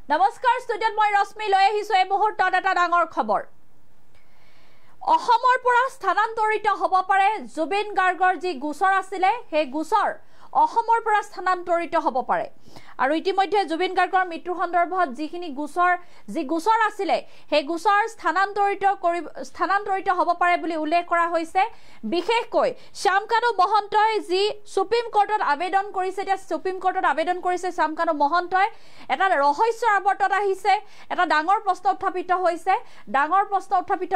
নমস্কাৰ ষ্টুডিঅ'ত মই ৰশ্মি লৈ আহিছো এই মুহূৰ্তত এটা ডাঙৰ খবৰ অসমৰ পৰা স্থানান্তৰিত হ'ব পাৰে জুবিন গাৰ্গৰ যি গোচৰ আছিলে সেই গোচৰ অসমৰ পৰা স্থানান্তৰিত হ'ব পাৰে আৰু ইতিমধ্যে জুবিন গাৰ্গৰ মৃত্যু সন্দৰ্ভত যিখিনি গোচৰ আছিলে সেই গোচৰ স্থানান্তৰিত হ'ব পাৰে বুলি উল্লেখ কৰা হৈছে বিশেষকৈ শ্যামকানু মহন্তই যি সুপ্ৰিম কোৰ্টত আবেদন কৰিছে এতিয়া সুপ্ৰিম কোৰ্টত আবেদন কৰিছে শ্যামকানু মহন্তই এটা ৰহস্যৰ আৱৰ্তত আহিছে এটা ডাঙৰ প্ৰশ্ন উত্থাপিত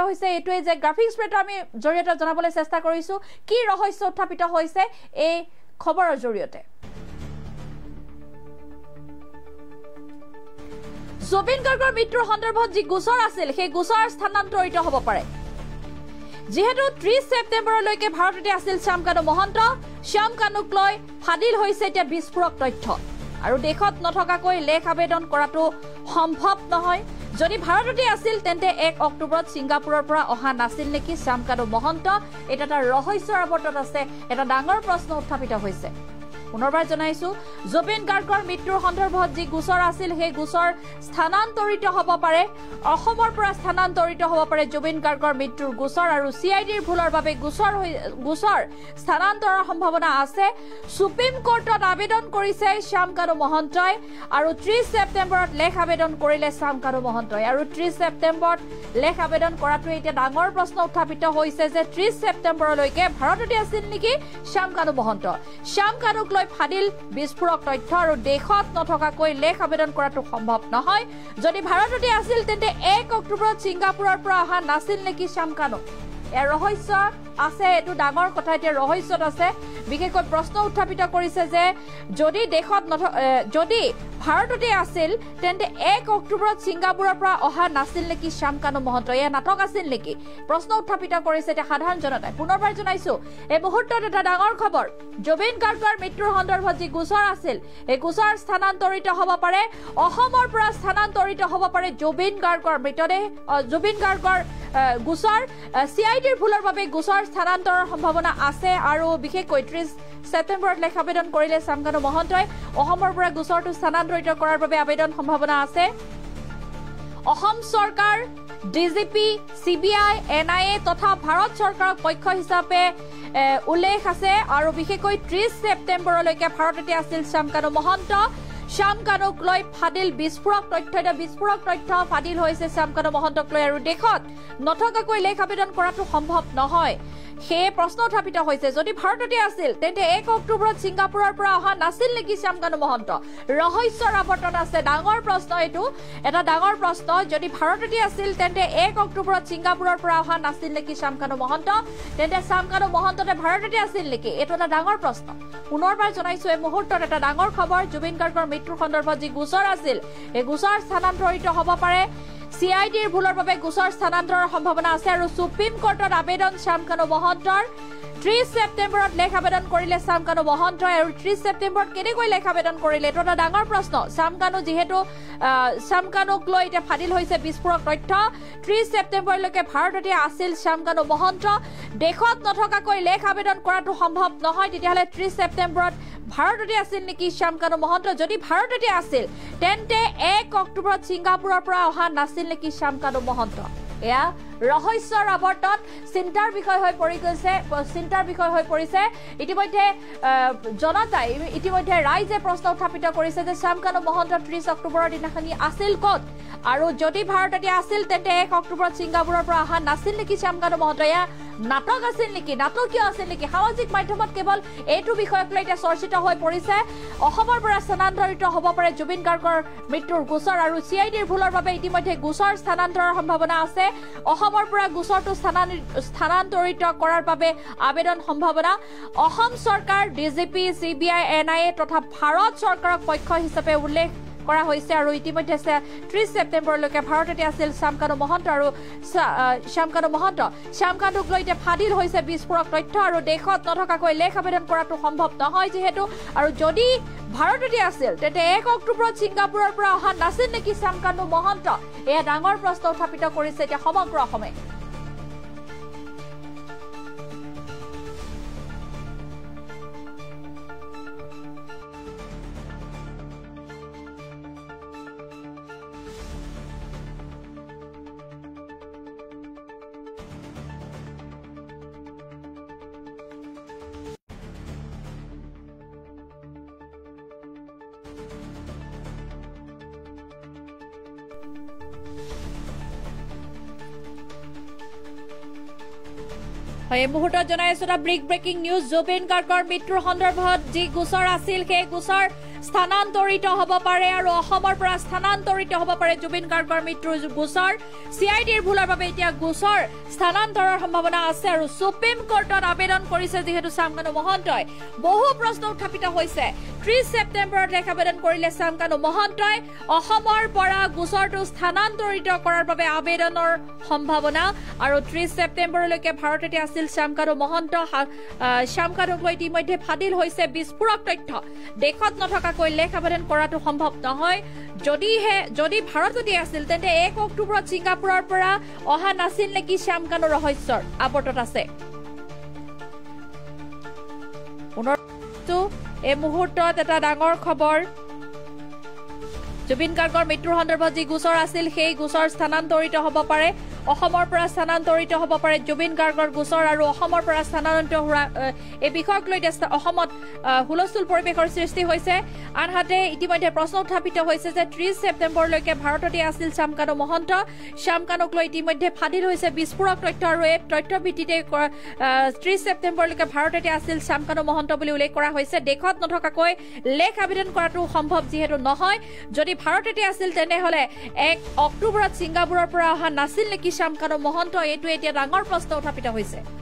হৈছে এটোৱে যে গ্ৰাফিক্স প্লেট আমি জৰিয়তে জনাবলৈ চেষ্টা কৰিছো কি ৰহস্য উত্থাপিত হৈছে এই খবৰৰ জৰিয়তে জুবিন গাৰ্গৰ মৃত্যুৰ সন্দৰ্ভত যি গোচৰ আছিল সেই গোচৰ স্থানান্তৰিত হ'ব পাৰে যেহেতু 30 ছেপ্টেম্বৰলৈকে ভাৰততে আছিল শ্যামকানুক লৈ ফাদিল হৈছে এতিয়া বিস্ফোৰক তথ্য আৰু দেশত নথকাকৈ লেখ আবেদন কৰাটো সম্ভৱ নহয় যদি ভাৰততে আছিল তেন্তে 1 অক্টোবৰত সিংগাপুৰৰ পৰা অহা নাছিল নেকি শ্যামকানু মহন্ত এটা ৰহস্যৰ আৱৰ্তত আছে এটা ডাঙৰ প্ৰশ্ন উত্থাপিত হৈছে পুনৰবাৰ জনাইছো জুবিন গাৰ্গৰ মৃত্যুৰ সন্দৰ্ভত যি গোচৰ আছিল সেই গোচৰ স্থানান্তৰিত হ'ব পাৰে অসমৰ পৰা স্থানান্তৰিত হ'ব পাৰে জুবিন গাৰ্গৰ মৃত্যুৰ গোচৰ আৰু সিআইডিৰ ভুলৰ বাবে গোচৰ স্থানান্তৰৰ সম্ভাৱনা আছে সুপ্ৰিম কোৰ্টত আবেদন কৰিছে শ্যামকানু মহন্তই আৰু 30 ছেপ্টেম্বৰত লেখ আবেদন কৰিলে শ্যামকানু মহন্তই আৰু 30 ছেপ্টেম্বৰত লেখ আবেদন কৰাটো এতিয়া ডাঙৰ প্ৰশ্ন উত্থাপিত হৈছে যে 30 ছেপ্টেম্বৰলৈকে ভাৰততে আছিল নেকি শ্যামকানু মহন্ত শ্যামকানুক ফাদিল বিস্ফোৰক তথ্য আৰু দেশত নথকাকৈ লেখ আবেদন কৰাটো সম্ভৱ নহয় যদি ভাৰততে আছিল তেন্তে 1 অক্টোবৰত সিংগাপুৰৰ পৰা অহা নাছিল নেকি শ্যামকানু এ ৰহস্য আছে এটো ডাঙৰ কথা এতিয়া ৰহস্যত আছে বিশেষকৈ প্ৰশ্ন উত্থাপিত কৰিছে যে যদি দেশত যদি ভাৰততে আছিল তেন্তে 1 অক্টোবৰত সিংগাপুৰৰ পৰা অহা নাছিল নেকি শ্যামকানু মহন্ত এ নাটক আছিল নেকি প্ৰশ্ন উত্থাপিত কৰিছে এটা সাধাৰণ জনতাই পুনৰবাৰ জনাইছো এই মুহূৰ্তত এটা ডাঙৰ খবৰ জুবিন গাৰ্গৰ মৃত্যুৰ সন্দৰ্ভত যি গোচৰ আছিল এই গোচৰ স্থানান্তৰিত হ'ব পাৰে অসমৰ পৰা স্থানান্তৰিত হ'ব পাৰে জুবিন গাৰ্গৰ মৃতদেহ জুবিন গাৰ্গৰ গোচৰ সিআইডিৰ ভুলৰ বাবে গোচৰ স্থানান্তৰৰ সম্ভাৱনা আছে আৰু বিশেষকৈ 30 ছেপ্টেম্বৰত লেখ আবেদন কৰিলে শ্যামকানু মহন্তই অসমৰ পৰা গোচৰটো স্থানান্তৰিত কৰাৰ বাবে আবেদন সম্ভাৱনা আছে অসম চৰকাৰ ডিজিপি সিবিআই এনআইএ তথা ভাৰত চৰকাৰক পক্ষ হিচাপে উল্লেখ আছে আৰু বিশেষকৈ 30 ছেপ্টেম্বৰলৈকে ভাৰততে আছিল শ্যামকানু মহন্ত শ্যামকানুক লৈ ফাদিল বিস্ফোৰক তথ্য ফাদিল হৈছে শ্যামকানু মহন্তক লৈ আৰু দেশত নথকাকৈ লেখ আবেদন কৰাটো সম্ভৱ নহয় সেই প্ৰশ্ন উত্থাপিত হৈছে যদি ভাৰততে আছিল তেন্তে 1 অক্টোবৰত সিংগাপুৰৰ পৰা অহা নাছিল নেকি শ্যামকানু মহন্ত ৰহস্যৰ আৱৰ্তত আছে ডাঙৰ প্ৰশ্ন এটো এটা ডাঙৰ প্ৰশ্ন যদি ভাৰততে আছিল তেন্তে 1 অক্টোবৰত সিংগাপুৰৰ পৰা অহা নাছিল নেকি শ্যামকানু মহন্ত তেন্তে শ্যামকানু মহন্ততে ভাৰততে আছিল নেকি এটো এটা ডাঙৰ প্ৰশ্ন পুনৰবাৰ জনাইছো এই মুহূৰ্তত এটা ডাঙৰ খবৰ জুবিন গাৰ্গৰ মৃত্যুৰ সন্দৰ্ভত যি গোচৰ আছিল এই গোচৰ স্থানান্তৰিত হ'ব পাৰে সিআইডিৰ ভুলৰ বাবে গোচৰ স্থানান্তৰৰ সম্ভাৱনা আছে আৰু সুপ্ৰিম কোৰ্টত আবেদন শ্যামকানু মহন্তৰ 30 ছেপ্টেম্বৰত লেখ আবেদন কৰিলে শ্যামকানু মহন্তই আৰু 30 ছেপ্টেম্বৰত কেনেকৈ লেখ আবেদন কৰিলে এটা ডাঙৰ প্ৰশ্ন শ্যামকানু যেহেতু শ্যামকানুক লৈ এতিয়া ফাদিল হৈছে বিস্ফোৰক তথ্য 30 ছেপ্টেম্বৰলৈকে ভাৰততে আছিল শ্যামকানু মহন্ত দেশত নথকাকৈ লেখ আবেদন কৰাটো সম্ভৱ নহয় তেতিয়াহ'লে 30 ছেপ্টেম্বৰত ভাৰততে আছিল নেকি শ্যামকানু মহন্ত যদি ভাৰততে আছিল তেন্তে 1 অক্টোবৰত সিংগাপুৰৰ পৰা অহা নাছিল নেকি শ্যামকানু মহন্ত এয়া ৰহস্যৰ আৱৰ্তত চিন্তাৰ বিষয় হৈ পৰিছে ইতিমধ্যে জনতাই ইতিমধ্যে ৰাইজে প্ৰশ্ন উত্থাপিত কৰিছে যে শ্যামকানু মহন্ত 30 অক্টোবৰৰ দিনাখনি আছিল ক'ত আৰু যদি ভাৰততে আছিল তেন্তে 1 অক্টোবৰত সিংগাপুৰৰ পৰা অহা নাছিল নেকি শ্যামকানু মহন্ত এয়া নাটক আছিল নেকি নাটকীয় আছিল নেকি সামাজিক মাধ্যমত কেৱল এইটো বিষয়ক লৈ এতিয়া চৰ্চিত হৈ পৰিছে অসমৰ পৰা স্থানান্তৰিত হ'ব পাৰে জুবিন গাৰ্গৰ মৃত্যুৰ গোচৰ আৰু সিআইডিৰ ভুলৰ বাবে ইতিমধ্যে গোচৰ স্থানান্তৰৰ সম্ভাৱনা আছে অসমৰ পৰা গোচৰটো স্থানান্তৰিত কৰাৰ বাবে আবেদন সম্ভাৱনা অসম চৰকাৰ ডিজিপি সিবিআই এনআইএ তথা ভাৰত চৰকাৰক পক্ষ হিচাপে উল্লেখ কৰা হৈছে আৰু ইতিমধ্যে 30 ছেপ্টেম্বৰলৈকে ভাৰততে আছিল শ্যামকানু মহন্ত আৰু শ্যামকানুক লৈ এতিয়া ফাদিল হৈছে বিস্ফোৰক তথ্য আৰু দেশত নথকাকৈ লেখ আবেদন কৰাটো সম্ভৱ নহয় যিহেতু আৰু যদি ভাৰততে আছিল তেন্তে 1 অক্টোবৰত সিংগাপুৰৰ পৰা অহা নাছিল নেকি শ্যামকানু মহন্ত এয়া ডাঙৰ প্ৰশ্ন উত্থাপিত কৰিছে এতিয়া সমগ্ৰ অসমে এই মুহূৰ্তত জনাই আছো এটা ব্ৰেকিং নিউজ জুবিন গাৰ্গৰ মৃত্যুৰ সন্দৰ্ভত যি গোচৰ আছিল সেই গোচৰ স্থানান্তৰিত হ'ব পাৰে আৰু অসমৰ পৰা স্থানান্তৰিত হ'ব পাৰে জুবিন গাৰ্গৰ মৃত্যুৰ গোচৰ CIDৰ ভুলৰ বাবে এতিয়া গোচৰ স্থানান্তৰৰ সম্ভাৱনা আছে আৰু সুপ্ৰিম কোৰ্টত আবেদন কৰিছে যিহেতু শ্যামকানু মহন্তই বহু প্ৰশ্ন উত্থাপিত হৈছে 30 ছেপ্টেম্বৰত লেখ আবেদন কৰিলে শ্যামকানু মহন্তই অসমৰ পৰা গোচৰটো স্থানান্তৰিত কৰাৰ বাবে আবেদনৰ সম্ভাৱনা আৰু 30 ছেপ্টেম্বৰলৈকে ভাৰততে আছিল শ্যামকানু মহন্ত শ্যামকানুক লৈ ইতিমধ্যে ফাদিল হৈছে বিস্ফোৰক তথ্য দেশত নথকাকৈ লেখ আবেদন কৰাটো সম্ভৱ নহয় যদি ভাৰততে আছিল তেন্তে 1 অক্টোবৰত ছিংগাপুৰৰ পৰা অহা নাছিল নেকি শ্যামকানু ৰহস্যৰ আৱৰ্তত আছে এই মুহূৰ্তত এটা ডাঙৰ খবৰ জুবিন গাৰ্গৰ মৃত্যুৰ সন্দৰ্ভত যি গোচৰ আছিল সেই গোচৰ স্থানান্তৰিত হ'ব পাৰে অসমৰ পৰা স্থানান্তৰিত হ'ব পাৰে জুবিন গাৰ্গৰ গোচৰ আৰু অসমৰ পৰা স্থানান্তৰিত হোৱা এই বিষয়ক লৈ অসমত হুলস্থুল পৰিৱেশৰ সৃষ্টি হৈছে আনহাতে ইতিমধ্যে প্ৰশ্ন উত্থাপিত হৈছে যে 30 ছেপ্টেম্বৰলৈকে ভাৰততে আছিল শ্যামকানু মহন্ত শ্যামকানুক লৈ ইতিমধ্যে ফাদিল হৈছে বিস্ফোৰক তথ্য আৰু এই তথ্যৰ ভিত্তিতে 30 ছেপ্টেম্বৰলৈকে ভাৰততে আছিল শ্যামকানু মহন্ত বুলি উল্লেখ কৰা হৈছে দেশত নথকাকৈ লেখ আবেদন কৰাটো সম্ভৱ যিহেতু নহয় যদি ভাৰততে আছিল তেনেহলে 1 অক্টোবৰত ছিংগাপুৰৰ পৰা অহা নাছিল নেকি শ্যামকানু মহন্ত এইটো এতিয়া ডাঙৰ প্ৰশ্ন উত্থাপিত হৈছে